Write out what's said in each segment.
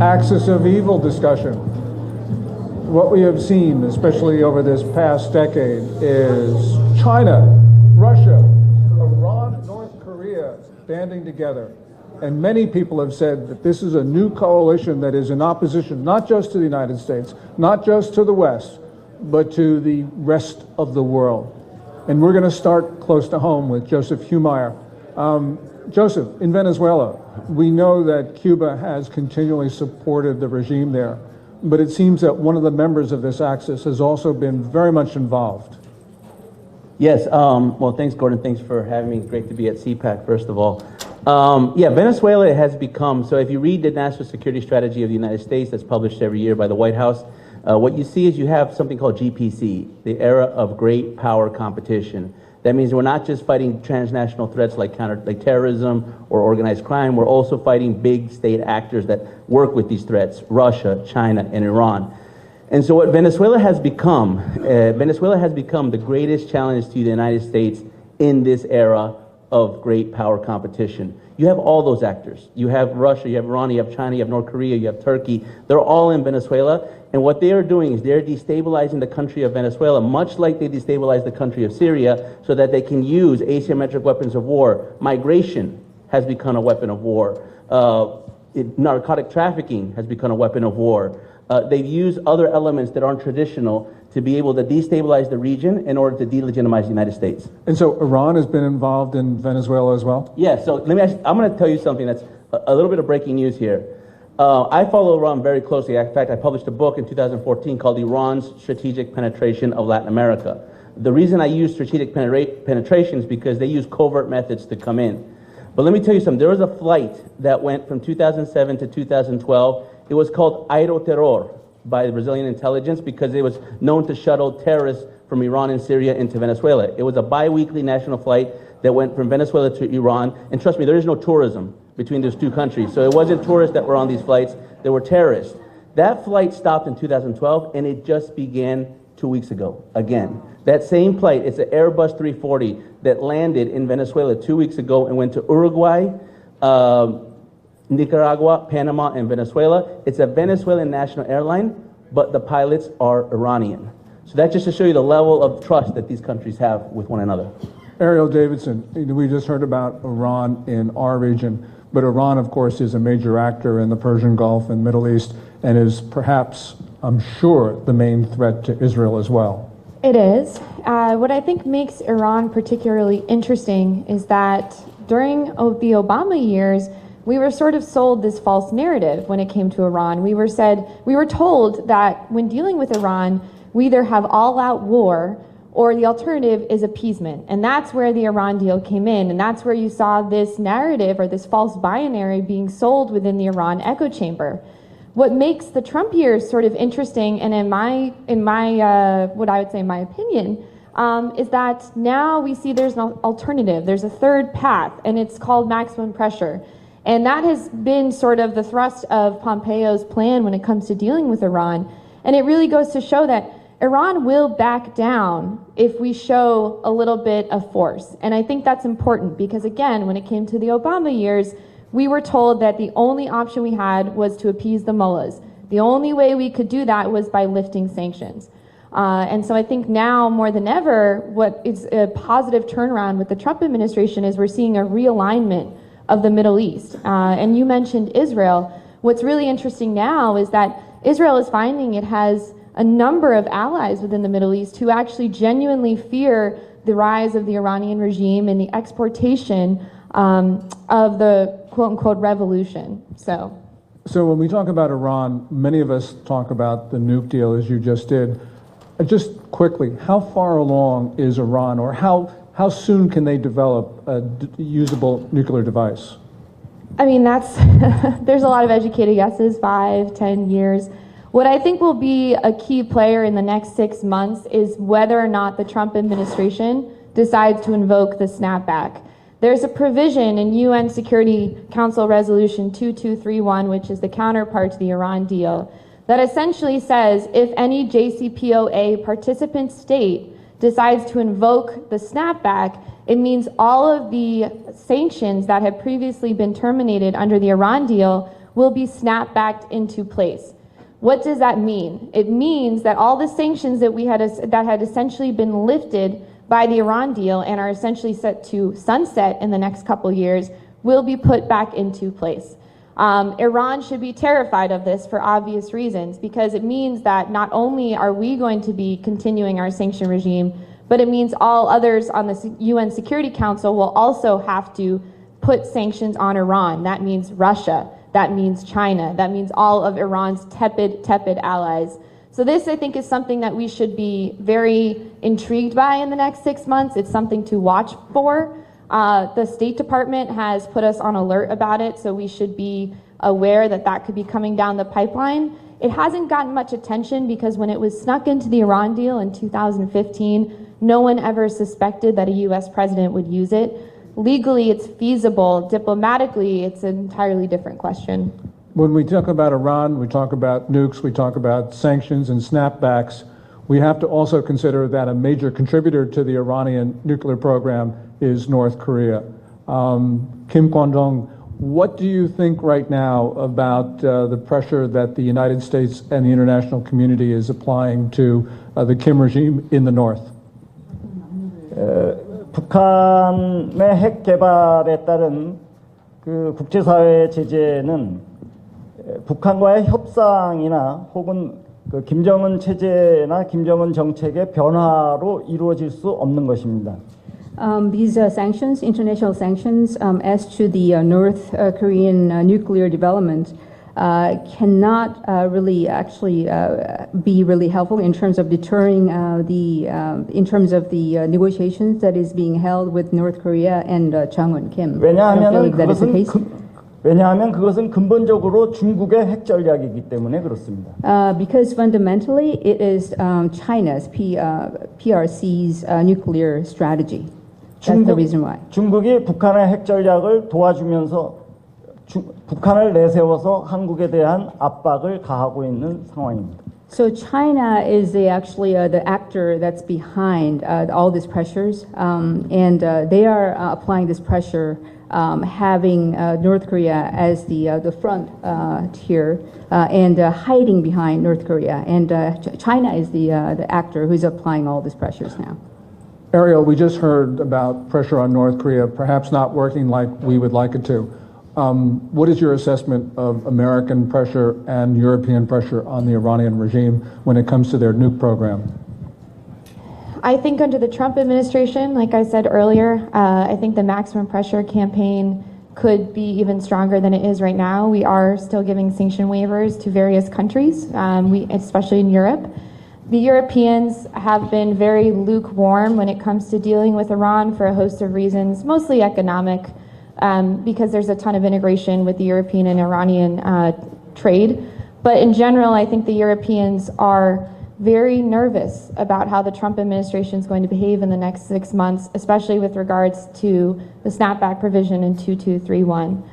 axis of evil discussion. What we have seen, especially over this past decade, is China, Russia, Iran, North Korea banding together. And many people have said that this is a new coalition that is in opposition not just to the United States, not just to the West, but to the rest of the world. And we're going to start close to home with Joseph Humeyer. Joseph, in Venezuela, we know that Cuba has continually supported the regime there, but it seems that one of the members of this axis has also been very much involved. Yes, well, thanks, Gordon. Thanks for having me. Great to be at CPAC, first of all. Yeah, Venezuela has become, so if you read the National Security Strategy of the United States that's published every year by the White House, what you see is you have something called GPC, the era of great power competition. That means we're not just fighting transnational threats like terrorism or organized crime, we're also fighting big state actors that work with these threats, Russia, China, and Iran. And so what Venezuela has become the greatest challenge to the United States in this era of great power competition. You have all those actors. You have Russia, you have Iran, you have China, you have North Korea, you have Turkey. They're all in Venezuela. And what they are doing is they're destabilizing the country of Venezuela, much like they destabilized the country of Syria, so that they can use asymmetric weapons of war. Migration has become a weapon of war. Narcotic trafficking has become a weapon of war. They've used other elements that aren't traditional to be able to destabilize the region in order to delegitimize the United States. And so Iran has been involved in Venezuela as well? Yeah, so let me ask, I'm going to tell you something that's a little bit of breaking news here. I follow Iran very closely. In fact, I published a book in 2014 called Iran's Strategic Penetration of Latin America. The reason I use strategic penetration is because they use covert methods to come in. But let me tell you something. There was a flight that went from 2007 to 2012. It was called Aeroterror by the Brazilian intelligence because it was known to shuttle terrorists from Iran and Syria into Venezuela. It was a bi-weekly national flight that went from Venezuela to Iran. And trust me, there is no tourism between those two countries. So it wasn't tourists that were on these flights, there were terrorists. That flight stopped in 2012 and it just began 2 weeks ago, again. That same flight, it's an Airbus 340 that landed in Venezuela 2 weeks ago and went to Uruguay, Nicaragua, Panama, and Venezuela. It's a Venezuelan national airline, but the pilots are Iranian. So that's just to show you the level of trust that these countries have with one another. Ariel Davidson, we just heard about Iran in our region, but Iran, of course, is a major actor in the Persian Gulf and Middle East and is perhaps, I'm sure, the main threat to Israel as well. It is. What I think makes Iran particularly interesting is that during the Obama years, we were sort of sold this false narrative when it came to Iran. We were told that when dealing with Iran, we either have all-out war or the alternative is appeasement. And that's where the Iran deal came in. And that's where you saw this narrative or this false binary being sold within the Iran echo chamber. What makes the Trump years sort of interesting, and in my what I would say my opinion, is that now we see there's an alternative. There's a third path, and it's called maximum pressure. And that has been sort of the thrust of Pompeo's plan when it comes to dealing with Iran. And it really goes to show that Iran will back down if we show a little bit of force. And I think that's important because, again, when it came to the Obama years, we were told that the only option we had was to appease the mullahs. The only way we could do that was by lifting sanctions. And so I think now more than ever, what is a positive turnaround with the Trump administration is we're seeing a realignment of the Middle East. And you mentioned Israel. What's really interesting now is that Israel is finding it has a number of allies within the Middle East who actually genuinely fear the rise of the Iranian regime and the exportation of the quote-unquote revolution. So when we talk about Iran, many of us talk about the nuke deal as you just did. Just quickly, how far along is Iran, or how soon can they develop a usable nuclear device? I mean, that's there's a lot of educated guesses, 5, 10 years. What I think will be a key player in the next 6 months is whether or not the Trump administration decides to invoke the snapback. There's a provision in UN Security Council Resolution 2231, which is the counterpart to the Iran deal, that essentially says if any JCPOA participant state decides to invoke the snapback, it means all of the sanctions that had previously been terminated under the Iran deal will be snapped back into place. What does that mean? It means that all the sanctions that that had essentially been lifted by the Iran deal and are essentially set to sunset in the next couple years will be put back into place. Iran should be terrified of this for obvious reasons, because it means that not only are we going to be continuing our sanction regime, but it means all others on the UN Security Council will also have to put sanctions on Iran. That means Russia. That means China. That means all of Iran's tepid allies. So this, I think, is something that we should be very intrigued by in the next 6 months. It's something to watch for. The State Department has put us on alert about it, so we should be aware that that could be coming down the pipeline. It hasn't gotten much attention because when it was snuck into the Iran deal in 2015, no one ever suspected that a US president would use it. Legally, it's feasible. Diplomatically, it's an entirely different question. When we talk about Iran, we talk about nukes, we talk about sanctions and snapbacks. We have to also consider that a major contributor to the Iranian nuclear program is North Korea. Kim Kwon-dong, what do you think right now about the pressure that the United States and the international community is applying to the Kim regime in the north? 북한의 핵 개발에 따른 그 국제사회 제재는 북한과의 협상이나 혹은 그 김정은 체제나 김정은 정책의 변화로 이루어질 수 없는 것입니다. These sanctions, international sanctions, as to the North Korean nuclear development, cannot really actually be really helpful in terms of deterring in terms of the negotiations that is being held with North Korea and Jong-un Kim. 왜냐하면 그것은 근본적으로 중국의 핵 전략이기 때문에 그렇습니다. Because fundamentally it is China's PRC's nuclear strategy. That's the reason why. 중국이 북한의 핵 전략을 도와주면서 북한을 내세워서 한국에 대한 압박을 가하고 있는 상황입니다. So China is actually the actor that's behind all these pressures, and they are applying this pressure, having North Korea as the front tier, and hiding behind North Korea. And China is the actor who's applying all these pressures now. Ariel, we just heard about pressure on North Korea, perhaps not working like we would like it to. What is your assessment of American pressure and European pressure on the Iranian regime when it comes to their nuke program? I think under the Trump administration, like I said earlier, I think the maximum pressure campaign could be even stronger than it is right now. We are still giving sanction waivers to various countries, especially in Europe. The Europeans have been very lukewarm when it comes to dealing with Iran for a host of reasons, mostly economic, because there's a ton of integration with the European and Iranian trade. But in general, I think the Europeans are very nervous about how the Trump administration is going to behave in the next 6 months, especially with regards to the snapback provision in 2231.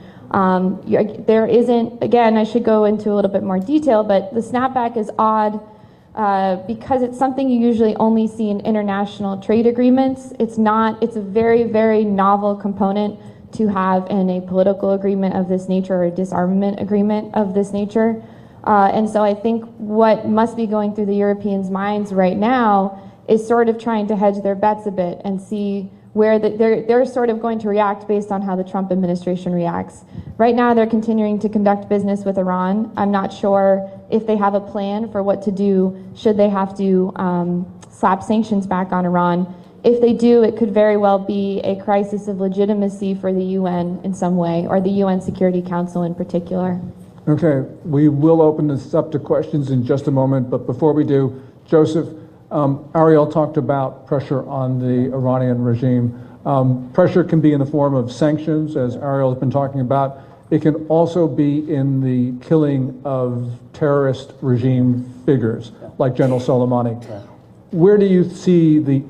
There isn't, again, I should go into a little bit more detail, but the snapback is odd because it's something you usually only see in international trade agreements. It's a very, very novel component to have in a political agreement of this nature or a disarmament agreement of this nature. And so I think what must be going through the Europeans' minds right now is sort of trying to hedge their bets a bit and see where they're sort of going to react based on how the Trump administration reacts. Right now they're continuing to conduct business with Iran. I'm not sure if they have a plan for what to do should they have to slap sanctions back on Iran. If they do, it could very well be a crisis of legitimacy for the UN in some way, or the UN Security Council in particular. Okay, we will open this up to questions in just a moment, but before we do, Joseph, Ariel talked about pressure on the Iranian regime. Pressure can be in the form of sanctions, as Ariel has been talking about. It can also be in the killing of terrorist regime figures, like General Soleimani. Where do you see the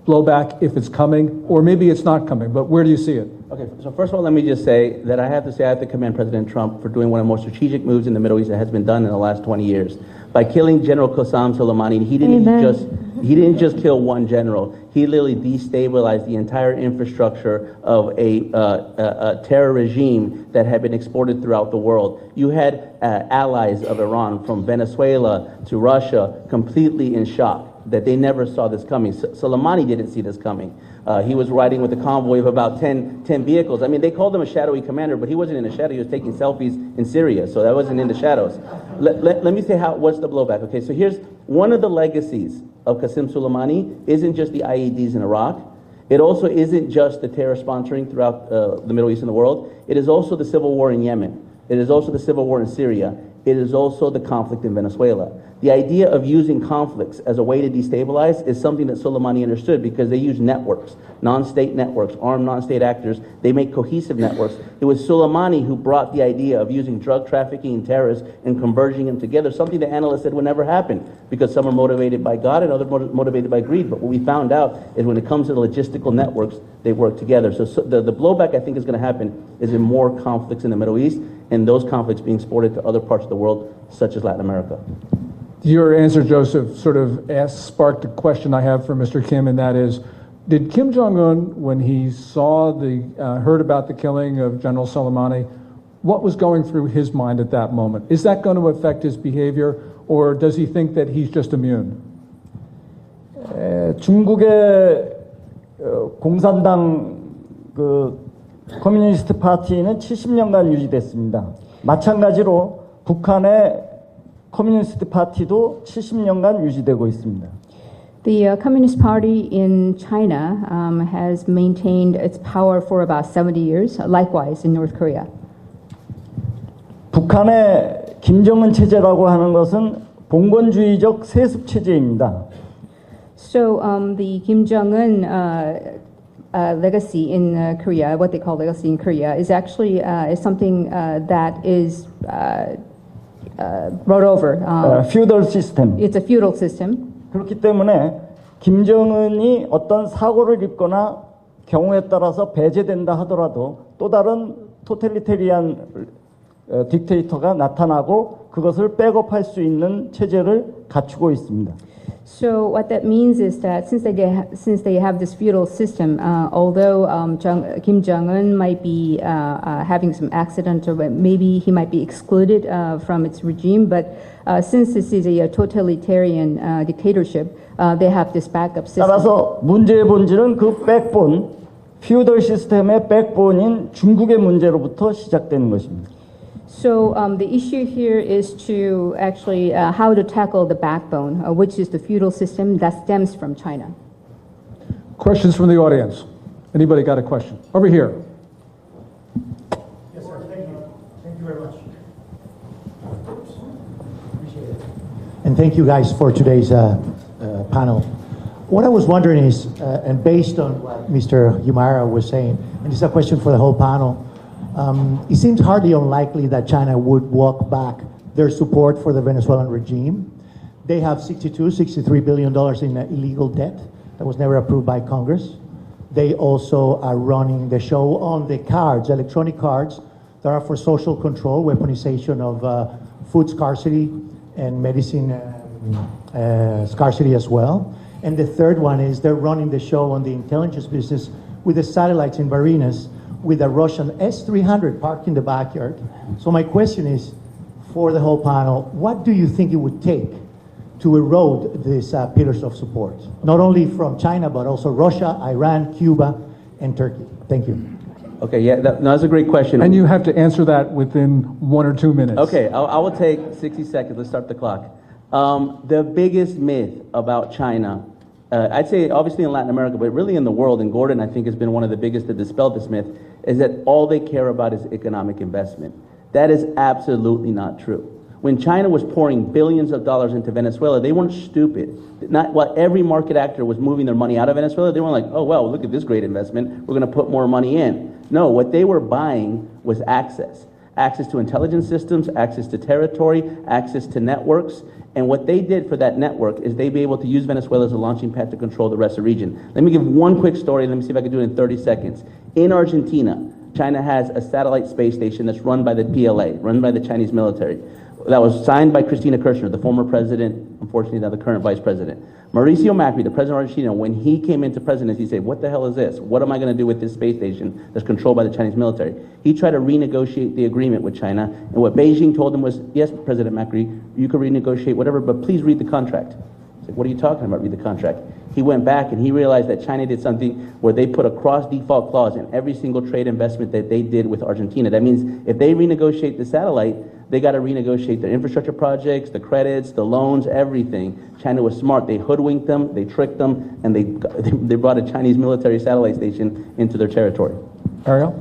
blowback, if it's coming, or maybe it's not coming, but where do you see it? Okay, so first of all, let me just say that I have to commend President Trump for doing one of the most strategic moves in the Middle East that has been done in the last 20 years. By killing General Qasem Soleimani, he didn't just kill one general. He literally destabilized the entire infrastructure of a terror regime that had been exported throughout the world. You had allies of Iran, from Venezuela to Russia, completely in shock that they never saw this coming. Soleimani didn't see this coming. He was riding with a convoy of about 10 vehicles. I mean, they called him a shadowy commander, but he wasn't in the shadow. He was taking selfies in Syria, so that wasn't in the shadows. Let me say what's the blowback. Okay, so here's one of the legacies of Qasem Soleimani isn't just the IEDs in Iraq. It also isn't just the terror sponsoring throughout the Middle East and the world. It is also the civil war in Yemen. It is also the civil war in Syria. It is also the conflict in Venezuela. The idea of using conflicts as a way to destabilize is something that Soleimani understood, because they use networks, non-state networks, armed non-state actors. They make cohesive networks. It was Soleimani who brought the idea of using drug trafficking and terrorists and converging them together, something that analysts said would never happen because some are motivated by God and others motivated by greed. But what we found out is when it comes to the logistical networks, they work together. So the blowback I think is going to happen is in more conflicts in the Middle East, and those conflicts being exported to other parts of the world, such as Latin America. Your answer, Joseph, sort of sparked a question I have for Mr. Kim, and that is, did Kim Jong-un, when he saw heard about the killing of General Soleimani, what was going through his mind at that moment? Is that going to affect his behavior, or does he think that he's just immune? 중국의 공산당 커뮤니스트 파티는 70년간 유지됐습니다. 마찬가지로 북한의 커뮤니스트 파티도 70년간 유지되고 있습니다. The Communist Party in China has maintained its power for about 70 years, likewise in North Korea. 북한의 김정은 체제라고 하는 것은 봉건주의적 세습 체제입니다. So the Kim Jong-un legacy in Korea, what they call legacy in Korea, is actually is something that is brought over. feudal system. It's a feudal system. 그렇기 때문에 김정은이 어떤 사고를 입거나 경우에 따라서 배제된다 하더라도 또 다른 토탈리테리안 딕테이터가 나타나고 그것을 백업할 수 있는 체제를 갖추고 있습니다. So what that means is that since they have this feudal system, although Kim Jong-un might be having some accident, or maybe he might be excluded from its regime, but since this is a totalitarian dictatorship, they have this backup system. 따라서 문제의 본질은 그 백본, feudal 시스템의 백본인 중국의 문제로부터 시작되는 것입니다. So the issue here is to actually how to tackle the backbone, which is the feudal system that stems from China. Questions from the audience? Anybody got a question? Over here. Yes, sir. Thank you. Thank you very much. Appreciate it. And thank you guys for today's panel. What I was wondering is, and based on what Mr. Yumara was saying, and this is a question for the whole panel, it seems hardly unlikely that China would walk back their support for the Venezuelan regime. They have $63 billion in illegal debt that was never approved by Congress. They also are running the show on the cards, electronic cards, that are for social control, weaponization of food scarcity and medicine scarcity as well. And the third one is they're running the show on the intelligence business with the satellites in Barinas, with a Russian S-300 parked in the backyard. So my question is, for the whole panel, what do you think it would take to erode these pillars of support? Not only from China, but also Russia, Iran, Cuba, and Turkey. Thank you. Okay, yeah, that's a great question. And you have to answer that within 1 or 2 minutes. Okay, I will take 60 seconds. Let's start the clock. The biggest myth about China, I'd say obviously in Latin America, but really in the world, and Gordon I think has been one of the biggest to dispel this myth, is that all they care about is economic investment. That is absolutely not true. When China was pouring billions of dollars into Venezuela, they weren't stupid. While every market actor was moving their money out of Venezuela, they weren't like, oh, well, look at this great investment. We're going to put more money in. No, what they were buying was access. access to intelligence systems, access to territory, access to networks. And what they did for that network is they'd be able to use Venezuela as a launching pad to control the rest of the region. Let me give one quick story. Let me see if I can do it in 30 seconds. In Argentina, China has a satellite space station that's run by the PLA, run by the Chinese military. That was signed by Cristina Kirchner, the former president, unfortunately now the current vice president. Mauricio Macri, the president of Argentina, when he came into presidency, he said, what the hell is this? What am I going to do with this space station that's controlled by the Chinese military? He tried to renegotiate the agreement with China, and what Beijing told him was, yes, President Macri, you can renegotiate whatever, but please read the contract. He's like, what are you talking about, read the contract? He went back and he realized that China did something where they put a cross-default clause in every single trade investment that they did with Argentina. That means if they renegotiate the satellite, they got to renegotiate their infrastructure projects, the credits, the loans, everything. China was smart. They hoodwinked them, they tricked them, and they brought a Chinese military satellite station into their territory. Ariel?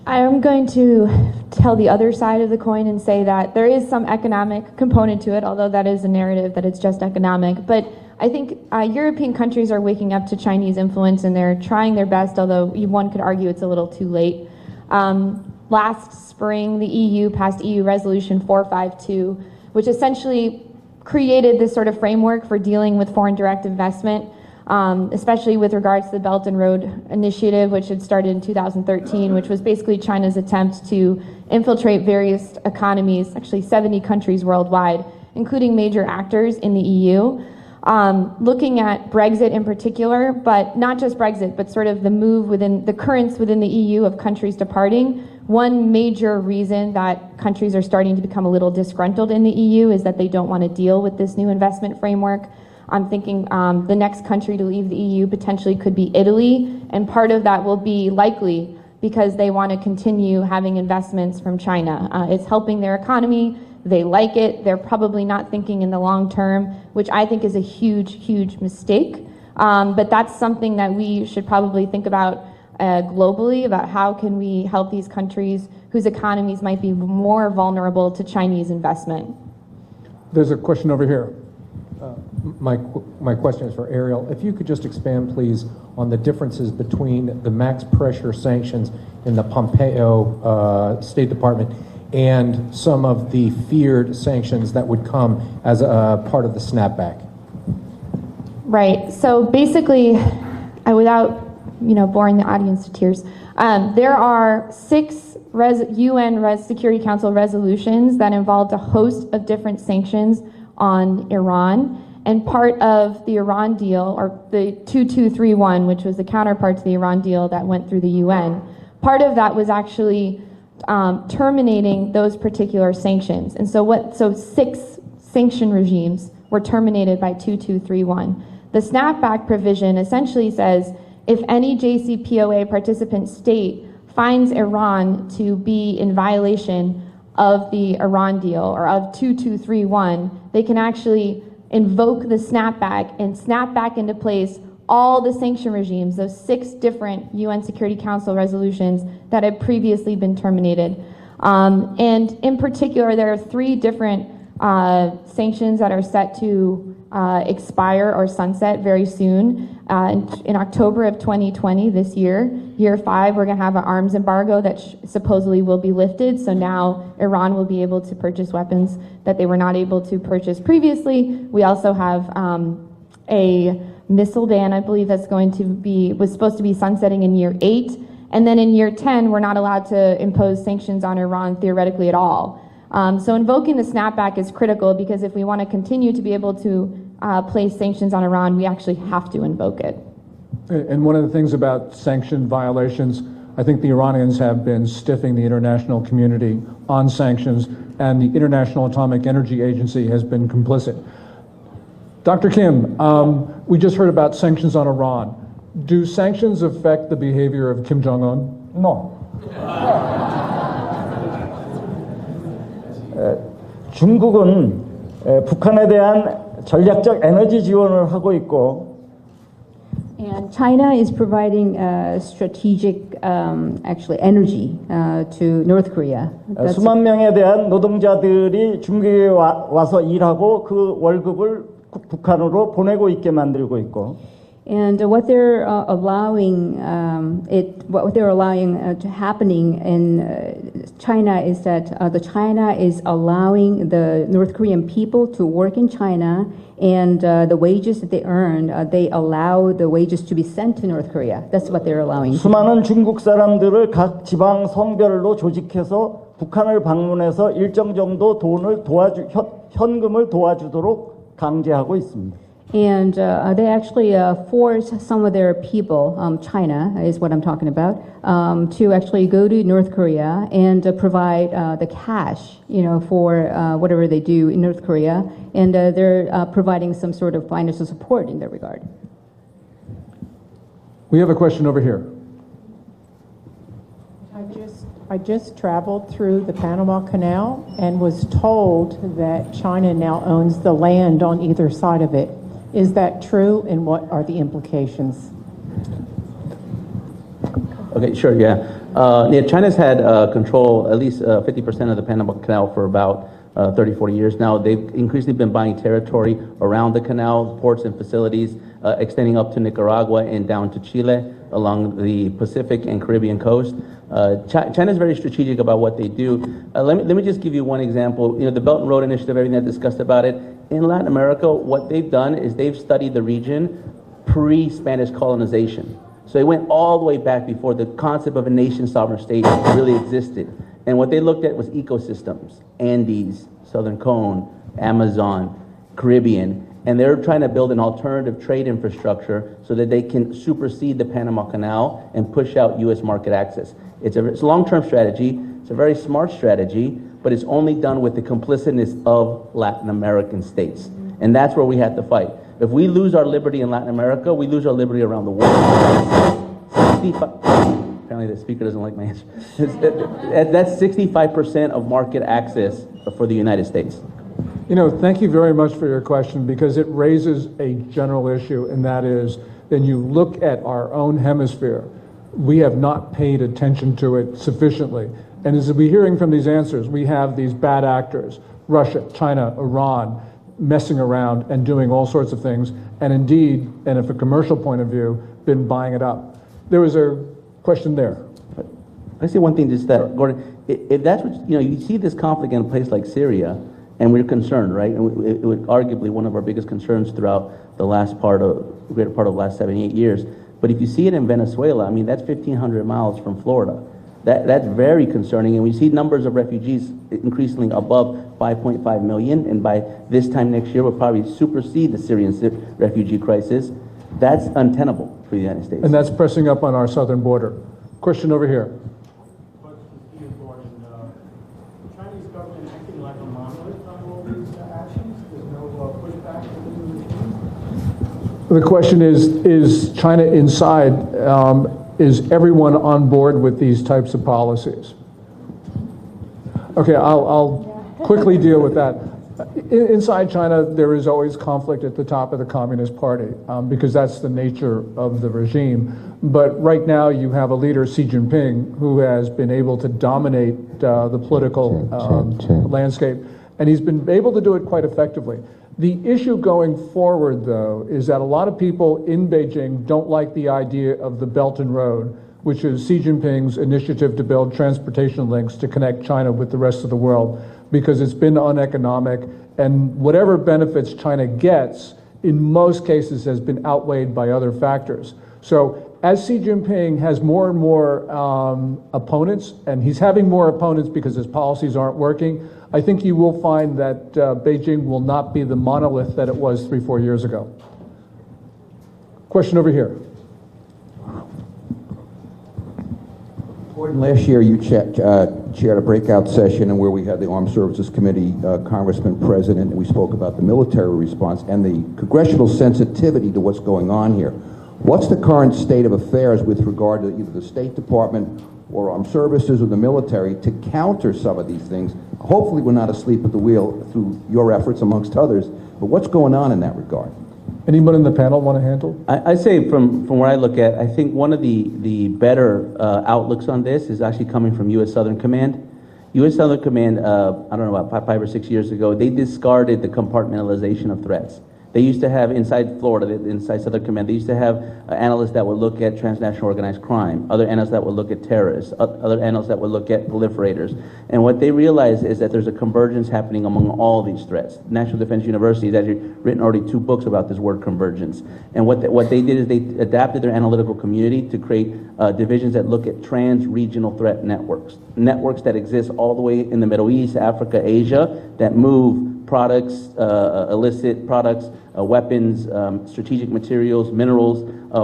I'm going to tell the other side of the coin and say that there is some economic component to it, although that is a narrative that it's just economic. But I think European countries are waking up to Chinese influence and they're trying their best, although one could argue it's a little too late. Last spring, the EU passed EU Resolution 452, which essentially created this sort of framework for dealing with foreign direct investment, especially with regards to the Belt and Road Initiative, which had started in 2013, which was basically China's attempt to infiltrate various economies, actually 70 countries worldwide, including major actors in the EU. Looking at Brexit in particular, but not just Brexit, but sort of the move within the currents within the EU of countries departing. One major reason that countries are starting to become a little disgruntled in the EU is that they don't want to deal with this new investment framework. I'm thinking the next country to leave the EU potentially could be Italy, and part of that will be likely because they want to continue having investments from China. It's helping their economy. They like it. They're probably not thinking in the long term, which I think is a huge, huge mistake. But that's something that we should probably think about globally, about how can we help these countries whose economies might be more vulnerable to Chinese investment. There's a question over here. My question is for Ariel. If you could just expand, please, on the differences between the max pressure sanctions in the Pompeo State Department and some of the feared sanctions that would come as a part of the snapback. Right. So basically, without boring the audience to tears, there are 6 UN Security Council resolutions that involved a host of different sanctions on Iran. And part of the Iran deal, or the 2231, which was the counterpart to the Iran deal that went through the UN, part of that was actually terminating those particular sanctions. And so 6 sanction regimes were terminated by 2231. The snapback provision essentially says if any JCPOA participant state finds Iran to be in violation of the Iran deal or of 2231, they can actually invoke the snapback and snap back into place all the sanction regimes, those 6 different UN Security Council resolutions that had previously been terminated. And in particular, there are 3 different sanctions that are set to expire or sunset very soon. In October of 2020, this year, year 5, we're going to have an arms embargo that supposedly will be lifted. So now Iran will be able to purchase weapons that they were not able to purchase previously. We also have a missile ban, I believe, was supposed to be sunsetting in year 8. And then in year 10, we're not allowed to impose sanctions on Iran theoretically at all. So invoking the snapback is critical because if we want to continue to be able to place sanctions on Iran, we actually have to invoke it. And one of the things about sanction violations, I think the Iranians have been stiffing the international community on sanctions, and the International Atomic Energy Agency has been complicit. Dr. Kim, we just heard about sanctions on Iran. Do sanctions affect the behavior of Kim Jong-un? No. 중국은 북한에 대한 전략적 에너지 지원을 하고 있고 And China is providing strategic, actually, energy to North Korea. 수만 명에 대한 노동자들이 중국에 와서 일하고 그 월급을 북한으로 보내고 있게 만들고 있고. And what they're allowing to happening in China is that China is allowing the North Korean people to work in China, and the wages that they earn, they allow the wages to be sent to North Korea. That's what they're allowing. 수많은 중국 사람들을 각 지방 성별로 조직해서 북한을 방문해서 일정 정도 돈을 현금을 도와주도록 강제하고 있습니다. And they actually force some of their people, China is what I'm talking about, to actually go to North Korea and provide the cash, for whatever they do in North Korea, and they're providing some sort of financial support in that regard. We have a question over here. I just traveled through the Panama Canal and was told that China now owns the land on either side of it. Is that true, and what are the implications? Okay, sure, yeah. China's had control, at least 50% of the Panama Canal for about 30, 40 years now. They've increasingly been buying territory around the canal, ports and facilities, extending up to Nicaragua and down to Chile along the Pacific and Caribbean coast. China's very strategic about what they do. Let me just give you one example. The Belt and Road Initiative, everything that discussed about it. In Latin America, what they've done is they've studied the region pre-Spanish colonization. So they went all the way back before the concept of a nation sovereign state really existed. And what they looked at was ecosystems, Andes, Southern Cone, Amazon, Caribbean, and they're trying to build an alternative trade infrastructure so that they can supersede the Panama Canal and push out U.S. market access. It's a long-term strategy. It's a very smart strategy, but it's only done with the complicitness of Latin American states. And that's where we have to fight. If we lose our liberty in Latin America, we lose our liberty around the world. Apparently the speaker doesn't like my answer. That's 65% of market access for the United States. Thank you very much for your question, because it raises a general issue, and that is, then you look at our own hemisphere. We have not paid attention to it sufficiently. And as we're hearing from these answers, we have these bad actors, Russia, China, Iran, messing around and doing all sorts of things, and indeed, and from a commercial point of view, been buying it up. There was a question there. I say one thing, just that, Gordon, if that's what, you see this conflict in a place like Syria, and we're concerned, right? And it was arguably one of our biggest concerns throughout the greater part of the last 7, 8 years. But if you see it in Venezuela, I mean, that's 1,500 miles from Florida. That's very concerning, and we see numbers of refugees increasingly above 5.5 million, and by this time next year, we'll probably supersede the Syrian refugee crisis. That's untenable for the United States. And that's pressing up on our southern border. Question over here. Chinese government acting like a monolith on all these actions? There's no pushback from the regime? The question is China inside, is everyone on board with these types of policies? Okay, I'll quickly deal with that. Inside China, there is always conflict at the top of the Communist Party, because that's the nature of the regime. But right now you have a leader, Xi Jinping, who has been able to dominate the political landscape, and he's been able to do it quite effectively. The issue going forward, though, is that a lot of people in Beijing don't like the idea of the Belt and Road, which is Xi Jinping's initiative to build transportation links to connect China with the rest of the world, because it's been uneconomic, and whatever benefits China gets, in most cases, has been outweighed by other factors. So as Xi Jinping has more and more opponents, and he's having more opponents because his policies aren't working, I think you will find that Beijing will not be the monolith that it was 3-4 years ago. Question over here. Gordon, last year you chaired a breakout session where we had the Armed Services Committee Congressman present, and we spoke about the military response and the congressional sensitivity to what's going on here. What's the current state of affairs with regard to either the State Department or Armed Services or the military to counter some of these things? Hopefully we're not asleep at the wheel through your efforts amongst others, but what's going on in that regard? Anyone in the panel want to handle? I say from where I look at, I think one of the better outlooks on this is actually coming from U.S. Southern Command. U.S. Southern Command, I don't know, about 5 or 6 years ago, they discarded the compartmentalization of threats. They used to have inside Florida, inside Southern Command, they used to have analysts that would look at transnational organized crime, other analysts that would look at terrorists, other analysts that would look at proliferators. And what they realized is that there's a convergence happening among all these threats. National Defense University has actually written already 2 books about this word convergence. And what they did is they adapted their analytical community to create divisions that look at trans-regional threat networks. Networks that exist all the way in the Middle East, Africa, Asia, that move products, illicit products, weapons, strategic materials, minerals,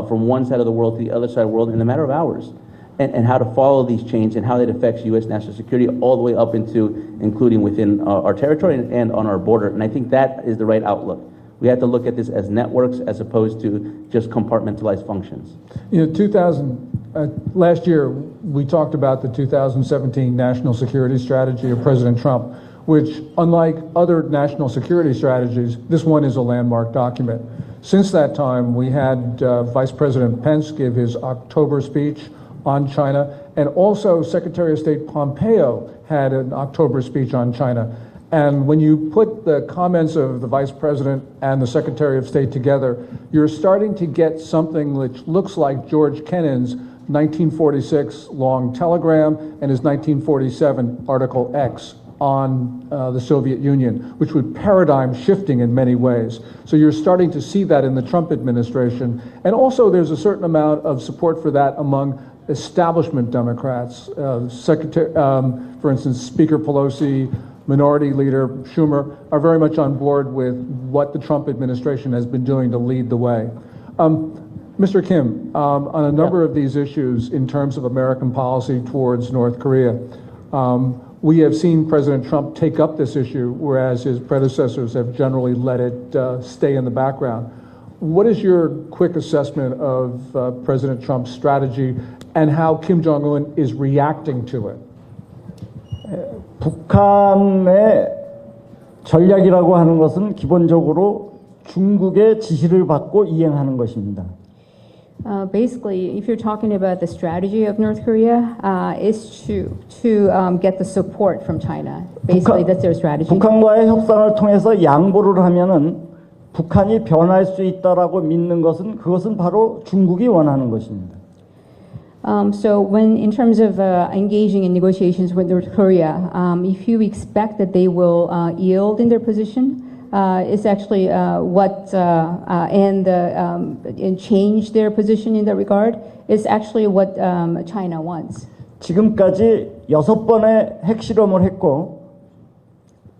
from one side of the world to the other side of the world in a matter of hours. And how to follow these chains and how that affects U.S. national security all the way up into, including within our territory and on our border. And I think that is the right outlook. We have to look at this as networks as opposed to just compartmentalized functions. You know, last year, we talked about the 2017 National Security Strategy of President Trump, which, unlike other national security strategies, this one is a landmark document. Since that time, we had Vice President Pence give his October speech on China, and also Secretary of State Pompeo had an October speech on China. And when you put the comments of the Vice President and the Secretary of State together, you're starting to get something which looks like George Kennan's 1946 long telegram and his 1947 Article X on the Soviet Union, which was paradigm shifting in many ways. So you're starting to see that in the Trump administration. And also there's a certain amount of support for that among establishment Democrats. For instance, Speaker Pelosi, Minority Leader Schumer are very much on board with what the Trump administration has been doing to lead the way. Mr. Kim, on a number of these issues in terms of American policy towards North Korea, we have seen President Trump take up this issue, whereas his predecessors have generally let it stay in the background. What is your quick assessment of President Trump's strategy and how Kim Jong-un is reacting to it? 북한의 전략이라고 하는 것은 기본적으로 중국의 지시를 받고 이행하는 것입니다. Basically, if you're talking about the strategy of North Korea, is to get the support from China. Basically, that's their strategy. 북한과의 협상을 통해서 양보를 하면은 북한이 변할 수 있다라고 믿는 것은 그것은 바로 중국이 원하는 것입니다. So when, in terms of engaging in negotiations with North Korea, if you expect that they will yield in their position, it's actually and change their position in that regard is actually what China wants. 지금까지 6번의 핵실험을 했고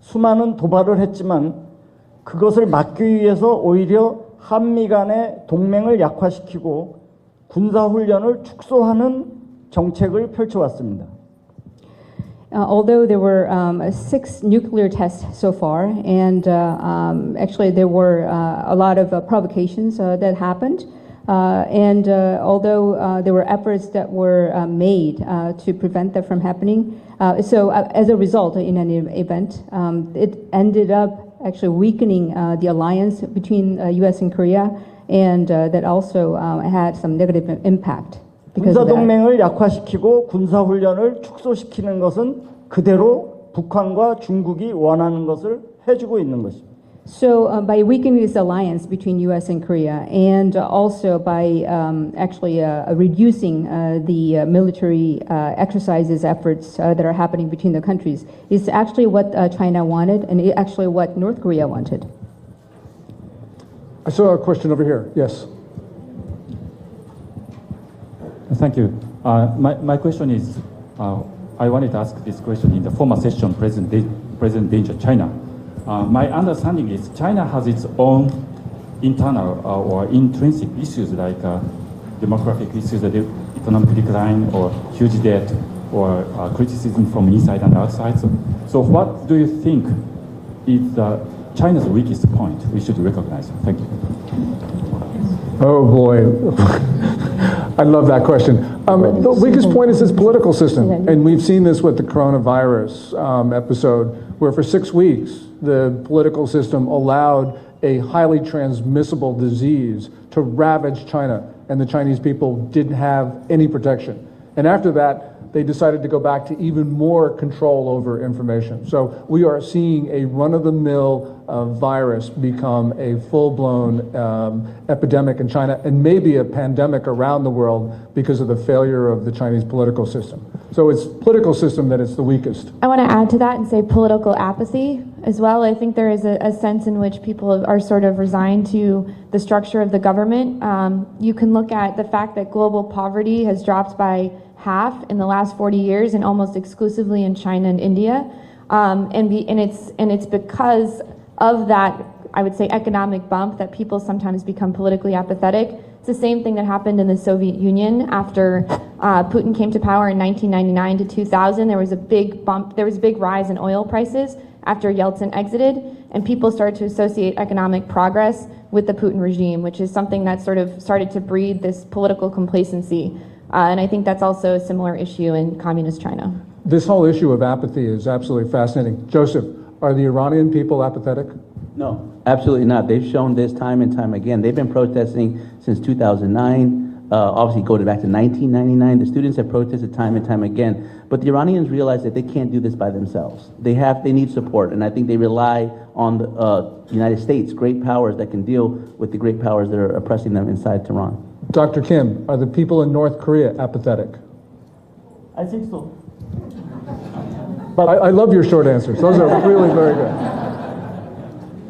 수많은 도발을 했지만 그것을 막기 위해서 오히려 한미 간의 동맹을 약화시키고 군사훈련을 축소하는 정책을 펼쳐왔습니다. Although there were 6 nuclear tests so far, and actually there were a lot of provocations that happened, and although there were efforts that were made to prevent that from happening, so as a result, in an event, it ended up actually weakening the alliance between U.S. and Korea, and that also had some negative impact. 군사동맹을 약화시키고 군사훈련을 축소시키는 것은 그대로 북한과 중국이 원하는 것을 해주고 있는 것입니다. So by weakening this alliance between U.S. and Korea, and also by actually reducing the military exercises efforts that are happening between the countries, is actually what China wanted, and actually what North Korea wanted. I saw a question over here. Yes. Thank you. My question is, I wanted to ask this question in the former session, President Danger China. My understanding is China has its own internal or intrinsic issues like demographic issues, economic decline, or huge debt, or criticism from inside and outside. So what do you think is China's weakest point we should recognize? Thank you. Oh boy, I love that question. The weakest point is its political system, and we've seen this with the coronavirus episode, where for 6 weeks the political system allowed a highly transmissible disease to ravage China, and the Chinese people didn't have any protection. And after that, they decided to go back to even more control over information. So we are seeing a run-of-the-mill virus become a full-blown epidemic in China, and maybe a pandemic around the world because of the failure of the Chinese political system. So it's political system that is the weakest. I want to add to that and say political apathy as well. I think there is a sense in which people are sort of resigned to the structure of the government. You can look at the fact that global poverty has dropped by half in the last 40 years, and almost exclusively in China and India. And it's because of that, I would say, economic bump that people sometimes become politically apathetic. It's the same thing that happened in the Soviet Union after Putin came to power in 1999 to 2000. There was a big bump, there was a big rise in oil prices after Yeltsin exited, and people started to associate economic progress with the Putin regime, which is something that sort of started to breed this political complacency. And I think that's also a similar issue in communist China. This whole issue of apathy is absolutely fascinating. Joseph, are the Iranian people apathetic? No, absolutely not. They've shown this time and time again. They've been protesting since 2009, obviously going back to 1999. The students have protested time and time again. But the Iranians realize that they can't do this by themselves. They need support, and I think they rely on the United States, great powers that can deal with the great powers that are oppressing them inside Tehran. Dr. Kim, are the people in North Korea apathetic? I think so. I love your short answers. Those are really very good.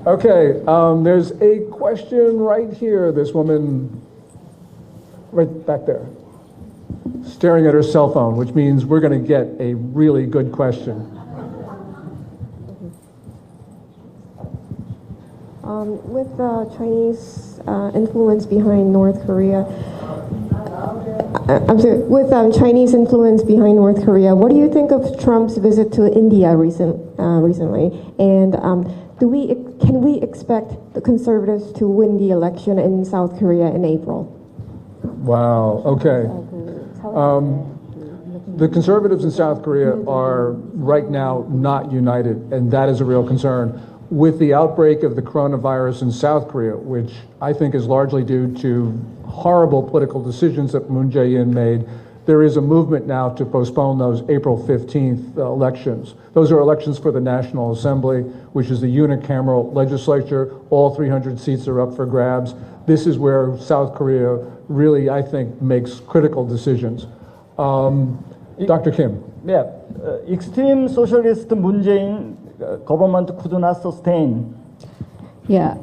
Okay, there's a question right here. This woman right back there, staring at her cell phone, which means we're going to get a really good question. With Chinese influence behind North Korea, I'm sorry, with Chinese influence behind North Korea, what do you think of Trump's visit to India recently? And can we expect the conservatives to win the election in South Korea in April? Wow, okay. The conservatives in South Korea are right now not united, and that is a real concern. With the outbreak of the coronavirus in South Korea, which I think is largely due to horrible political decisions that Moon Jae-in made, there is a movement now to postpone those April 15th elections. Those are elections for the National Assembly, which is the unicameral legislature. All 300 seats are up for grabs. This is where South Korea really, I think, makes critical decisions. Dr. Kim. Yeah, extreme socialist Moon Jae-in government could not sustain. Yeah,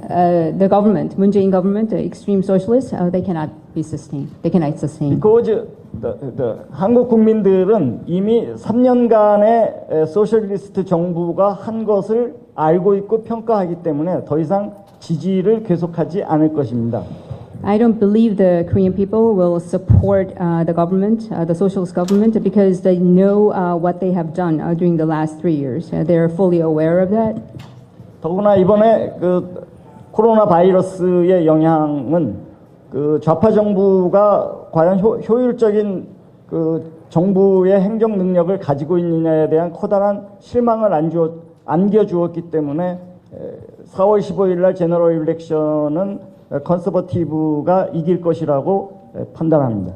the government, Moon Jae-in government, the extreme socialists, they cannot be sustained. They cannot sustain. Because 한국 국민들은 이미 3년간의 소셜리스트 정부가 한 것을 알고 있고 평가하기 때문에 더 이상 지지를 계속하지 않을 것입니다. I don't believe the Korean people will support the government, the socialist government, because they know what they have done during the last 3 years. They're fully aware of that. 더구나 이번에 그 코로나 바이러스의 영향은 그 좌파 정부가 과연 효율적인 그 정부의 행정 능력을 가지고 있느냐에 대한 커다란 실망을 안겨주었기 때문에 4월 15일 날 제너럴 일렉션은 컨서버티브가 이길 것이라고 판단합니다.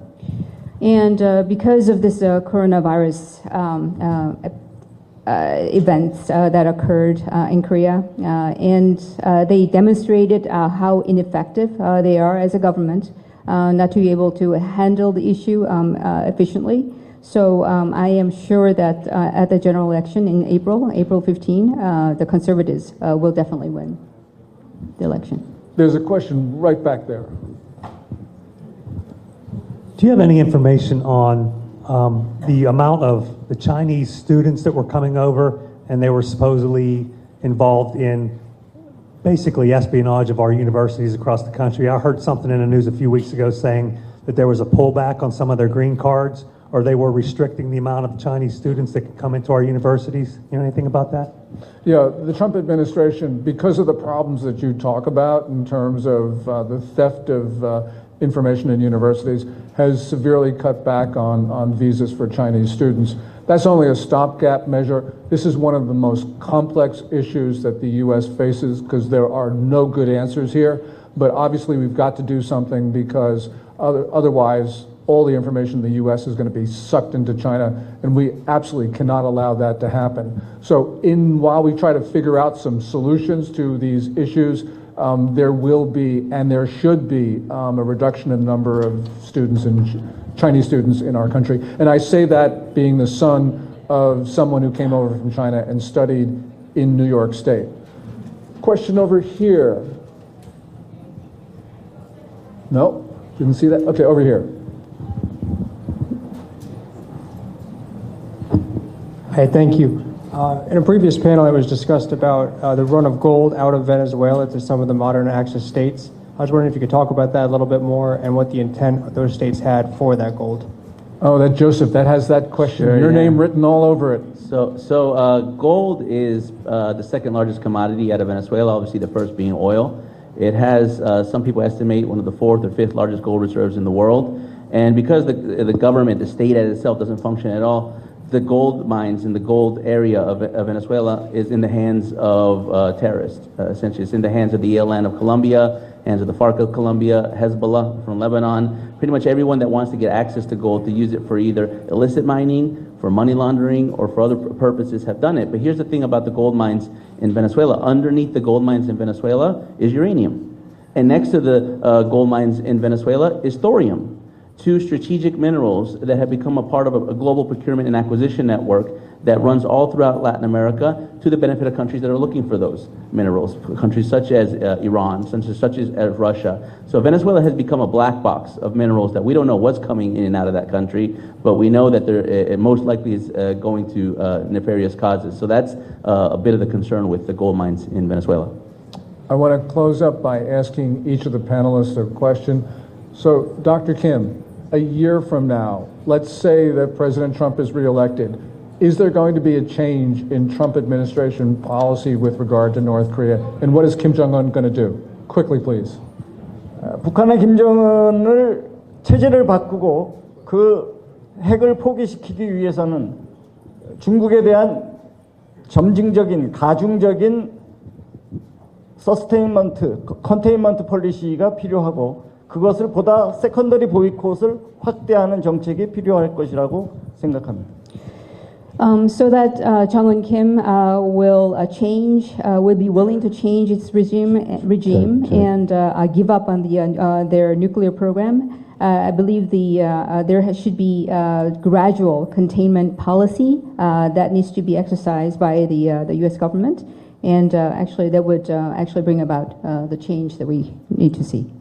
And because of this coronavirus events that occurred in Korea, and they demonstrated how ineffective they are as a government, not to be able to handle the issue efficiently. So I am sure that at the general election in April 15, the conservatives will definitely win the election. There's a question right back there. Do you have any information on the amount of the Chinese students that were coming over and they were supposedly involved in basically espionage of our universities across the country? I heard something in the news a few weeks ago saying that there was a pullback on some of their green cards, or they were restricting the amount of Chinese students that could come into our universities. You know anything about that? Yeah, the Trump administration, because of the problems that you talk about in terms of the theft of information in universities, has severely cut back on visas for Chinese students. That's only a stopgap measure. This is one of the most complex issues that the U.S. faces because there are no good answers here. But obviously we've got to do something because otherwise all the information in the U.S. is going to be sucked into China, and we absolutely cannot allow that to happen. So while we try to figure out some solutions to these issues, there will be, and there should be, a reduction in the number of students and Chinese students in our country. And I say that being the son of someone who came over from China and studied in New York State. Question over here. No? Didn't see that? Okay, over here. Hi, thank you. In a previous panel, it was discussed about the run of gold out of Venezuela to some of the modern Axis states. I was wondering if you could talk about that a little bit more and what the intent those states had for that gold. Oh, that Joseph, that has that question. Sure, Your yeah. name written all over it. So gold is the second largest commodity out of Venezuela, obviously the first being oil. It has, some people estimate, one of the fourth or fifth largest gold reserves in the world. And because the government, the state as itself doesn't function at all, the gold mines and the gold area of Venezuela is in the hands of terrorists, essentially. It's in the hands of the ELN of Colombia, hands of the FARC of Colombia, Hezbollah from Lebanon. Pretty much everyone that wants to get access to gold to use it for either illicit mining, for money laundering, or for other purposes have done it. But here's the thing about the gold mines in Venezuela. Underneath the gold mines in Venezuela is uranium. And next to the gold mines in Venezuela is thorium. Two strategic minerals that have become a part of a global procurement and acquisition network that runs all throughout Latin America to the benefit of countries that are looking for those minerals, countries such as Iran, such as Russia. So Venezuela has become a black box of minerals that we don't know what's coming in and out of that country, but we know that it most likely is going to nefarious causes. So that's a bit of the concern with the gold mines in Venezuela. I want to close up by asking each of the panelists a question. So, Dr. Kim, a year from now, let's say that President Trump is reelected. Is there going to be a change in Trump administration policy with regard to North Korea? And what is Kim Jong-un going to do? Quickly, please. 북한의 김정은을 체제를 바꾸고 그 핵을 포기시키기 위해서는 중국에 대한 점진적인 가중적인 서스테인먼트, 컨테인먼트 폴리시가 필요하고 그것을 보다 세컨더리 보이콧을 확대하는 정책이 필요할 것이라고 생각합니다. So that Jong-un Kim will be willing to change its regime and give up on their nuclear program. I believe there should be a gradual containment policy that needs to be exercised by the U.S. government, and actually that would actually bring about the change that we need to see.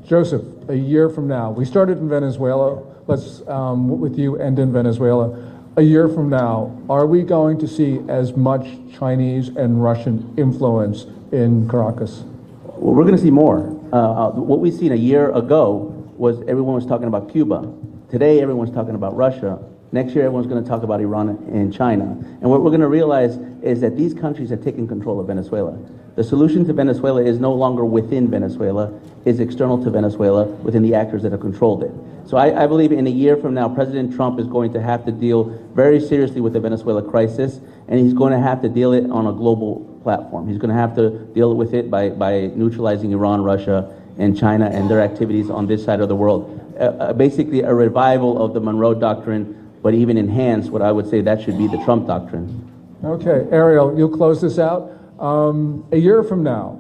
Joseph, a year from now, we started in Venezuela. Let's, with you, end in Venezuela. A year from now, are we going to see as much Chinese and Russian influence in Caracas? Well, we're going to see more. What we've seen a year ago was everyone was talking about Cuba. Today, everyone's talking about Russia. Next year, everyone's going to talk about Iran and China. And what we're going to realize is that these countries have taken control of Venezuela. The solution to Venezuela is no longer within Venezuela, it's external to Venezuela within the actors that have controlled it. So I believe in a year from now, President Trump is going to have to deal very seriously with the Venezuela crisis, and he's going to have to deal it on a global platform. He's going to have to deal with it by neutralizing Iran, Russia, and China and their activities on this side of the world. Basically a revival of the Monroe Doctrine, but even enhanced, what I would say that should be the Trump Doctrine. Okay, Ariel, you'll close this out. A year from now,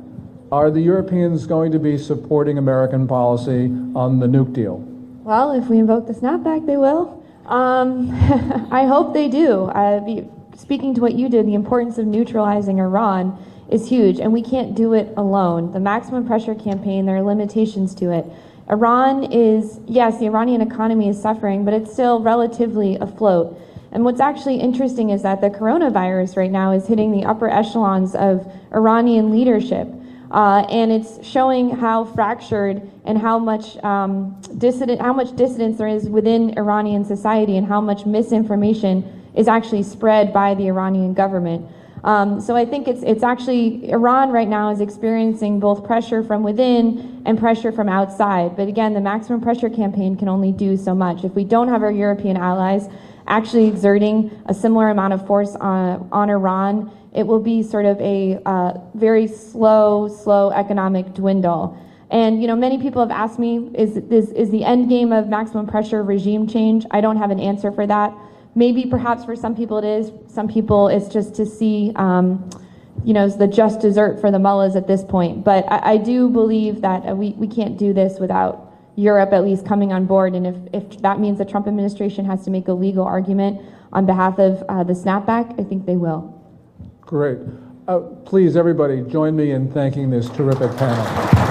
are the Europeans going to be supporting American policy on the nuke deal? Well, if we invoke the snapback, they will. I hope they do. Speaking to what you did, the importance of neutralizing Iran is huge, and we can't do it alone. The maximum pressure campaign, there are limitations to it. Iran is, yes, the Iranian economy is suffering, but it's still relatively afloat. And what's actually interesting is that the coronavirus right now is hitting the upper echelons of Iranian leadership. And it's showing how fractured and how much dissidence there is within Iranian society and how much misinformation is actually spread by the Iranian government. So I think it's actually, Iran right now is experiencing both pressure from within and pressure from outside. But again, the maximum pressure campaign can only do so much. If we don't have our European allies actually exerting a similar amount of force on Iran, it will be sort of a very slow economic dwindle. And many people have asked me, is the end game of maximum pressure regime change? I don't have an answer for that. Maybe perhaps for some people it is. Some people it's just to see, the just dessert for the mullahs at this point. But I do believe that we can't do this without Europe at least coming on board. And if that means the Trump administration has to make a legal argument on behalf of the snapback, I think they will. Great. Please, everybody, join me in thanking this terrific panel.